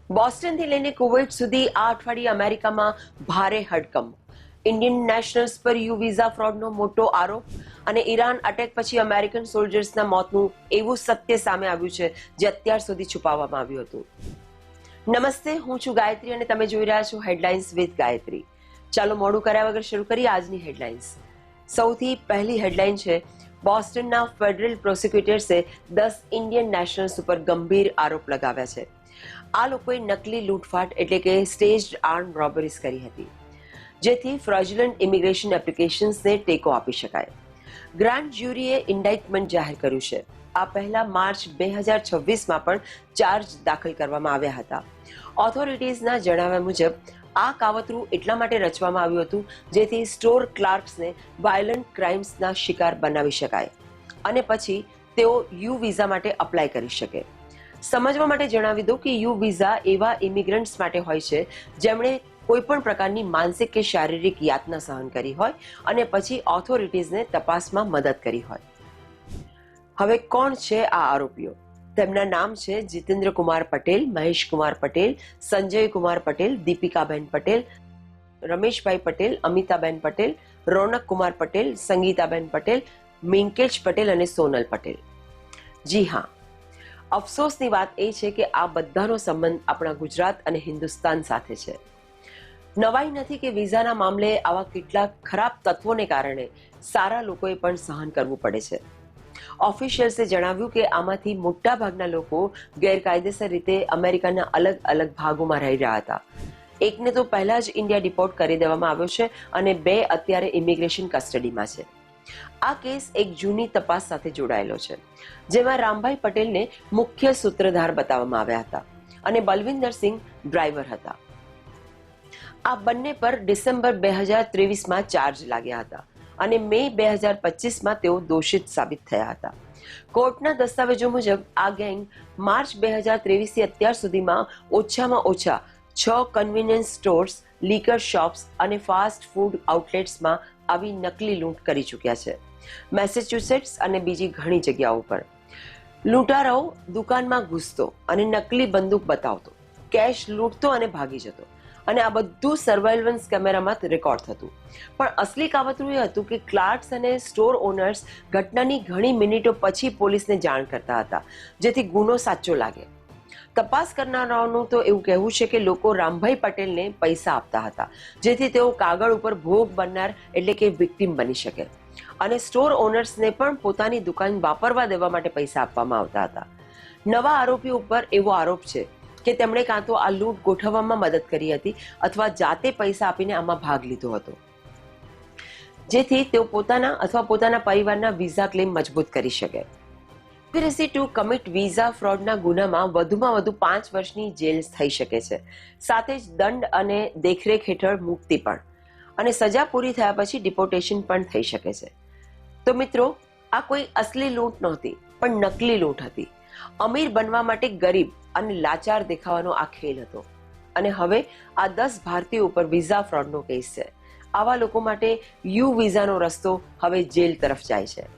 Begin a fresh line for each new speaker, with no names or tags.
બોસ્ટનથી લઈને કુવૈત સુધી આ અઠવાડિયે અમેરિકામાં ભારે હડકંપ. ઇન્ડિયન નેશનલ્સ પર યુ વિઝા ફ્રોડનો મોટો આરોપ અને ઈરાન અટેક પછી અમેરિકન સોલ્જર્સના મોતનું એવું સત્ય સામે આવ્યું છે જે અત્યાર સુધી છુપાવવામાં આવ્યું હતું. નમસ્તે, હું છું ગાયત્રી અને તમે જોઈ રહ્યા છો હેડલાઇન્સ વિથ ગાયત્રી. ચાલો મોડું કર્યા વગર શરૂ કરીએ આજની હેડલાઇન્સ. સૌથી પહેલી હેડલાઇન છે, બોસ્ટનના ફેડરલ પ્રોસિક્યુટર્સે 10 ઇન્ડિયન નેશનલ્સ ઉપર ગંભીર આરોપ લગાવ્યા છે. આ લોકોએ નકલી લૂંટફાટ એટલે કે સ્ટેજ્ડ આર્મ રોબરીઝ કરી હતી, જેથી ફ્રોડ્યુલન્ટ ઇમિગ્રેશન એપ્લિકેશન્સને ટેકો આપી શકાય. ગ્રાન્ડ જ્યુરીએ ઇન્ડાઇટમેન્ટ જાહેર કર્યું છે. આ પહેલા માર્ચ 2026માં પણ ચાર્જ દાખલ કરવામાં આવ્યા હતા. ઓથોરિટીઝના જણાવ્યા મુજબ આ કાવતરું એટલા માટે રચવામાં આવ્યું હતું જેથી સ્ટોર ક્લાર્ક્સને વાયલન્ટ ક્રાઇમ્સના શિકાર બનાવી શકાય અને પછી તેઓ યુ વિઝા માટે અપ્લાય કરી શકે. સમજવા માટે જણાવી દઉં કે યુ વિઝા એવા ઇમિગ્રન્ટ્સ માટે હોય છે જેમણે કોઈ પણ પ્રકારની માનસિક કે શારીરિક યાતના સહન કરી હોય અને પછી ઓથોરિટીઝને તપાસમાં મદદ કરી હોય. હવે કોણ છે આ આરોપીઓ? તેમના નામ છે જીતેન્દ્ર કુમાર પટેલ, મહેશ કુમાર પટેલ, સંજય કુમાર પટેલ, દીપિકાબેન પટેલ, રમેશભાઈ પટેલ, અમિતાબેન પટેલ, રોનક કુમાર પટેલ, સંગીતાબેન પટેલ, મિંકેશ પટેલ અને સોનલ પટેલ. જી હા, અફસોસની વાત એ છે કે આ બધાનો સંબંધ આપણા ગુજરાત અને હિન્દુસ્તાન સાથે છે. નવાઈ નથી કે વિઝાના મામલે આવા કેટલાક ખરાબ તત્વોને કારણે સારા લોકોએ પણ સહન કરવું પડે છે. ઓફિશિયલ્સે જણાવ્યું કે આમાંથી મોટા ભાગના લોકો ગેરકાયદેસર રીતે અમેરિકાના અલગ અલગ ભાગોમાં રહી રહ્યા હતા. એકને તો પહેલા જ ઇન્ડિયા ડિપોર્ટ કરી દેવામાં આવ્યો છે અને 2 અત્યારે ઇમિગ્રેશન કસ્ટડીમાં છે. આ કેસ એક જૂની તપાસ સાથે જોડાયેલો છે, જેમાં રામભાઈ પટેલને મુખ્ય સૂત્રધાર બતાવવામાં આવ્યા હતા અને બલવિંદરસિંહ ડ્રાઈવર હતા. આ બંને પર ડિસેમ્બર 2023માં ચાર્જ લાગ્યા હતા અને મે 2025માં તેઓ દોષિત સાબિત થયા હતા. કોર્ટના દસ્તાવેજો મુજબ આ ગેંગ માર્ચ 2023થી અત્યાર સુધીમાં ઓછામાં ઓછા 6 કન્વીનિયન્સ સ્ટોર્સ, લીકર શોપ્સ અને ફાસ્ટ ફૂડ આઉટલેટ્સમાં આવી નકલી લૂંટ કરી ચૂક્યા છે. મેસેચ્યુસેટ્સ અને બીજી ઘણી જગ્યાઓ પર લૂંટારાઓ દુકાનમાં ઘૂસતો અને નકલી બંદૂક બતાવતો, કેશ લૂંટતો અને ભાગી જતો અને આ બધું સર્વેલન્સ કેમેરામાં રેકોર્ડ થતું. પણ અસલી કાવતરું એ હતું કે ક્લાર્ક્સ અને સ્ટોર ઓનર્સ ઘટનાની ઘણી મિનિટો પછી પોલીસને જાણ કરતા હતા, જેથી ગુનો સાચો લાગે. તપાસ કરનારાઓનું તો એવું કહેવું છે કે લોકો રામભાઈ પટેલને પૈસા આપતા હતા, જેથી તેઓ કાગળ ઉપર ભોગ બનનાર એટલે કે વિક્ટિમ બની શકે અને સ્ટોર ઓનર્સને પણ પોતાની દુકાન વાપરવા દેવા માટે પૈસા આપવામાં આવતા હતા. નવા આરોપીઓ ઉપર એવો આરોપ છે કે તેમણે કાં તો આ લૂંટ ગોઠવવામાં મદદ કરી હતી અથવા જાતે પૈસા આપીને આમાં ભાગ લીધો હતો, જેથી તેઓ પોતાના અથવા પોતાના પરિવારના વિઝા ક્લેમ મજબૂત કરી શકે. કોન્સ્પિરસી ટુ કમિટ વિઝા ફ્રોડના ગુનામાં વધુમાં વધુ 5 વર્ષની જેલ થઈ શકે છે, સાથે જ દંડ અને દેખરેખ હેઠળ મુક્તિ પણ, અને સજા પૂરી થયા પછી ડિપોર્ટેશન પણ થઈ શકે છે. તો મિત્રો, આ કોઈ અસલી લૂંટ નહોતી, પણ નકલી લૂંટ હતી. અમીર બનવા માટે ગરીબ અને લાચાર દેખાવાનો આ ખેલ હતો અને હવે આ 10 ભારતીયો ઉપર વિઝા ફ્રોડનો કેસ છે. આવા લોકો માટે યુ વિઝાનો રસ્તો હવે જેલ તરફ જાય છે.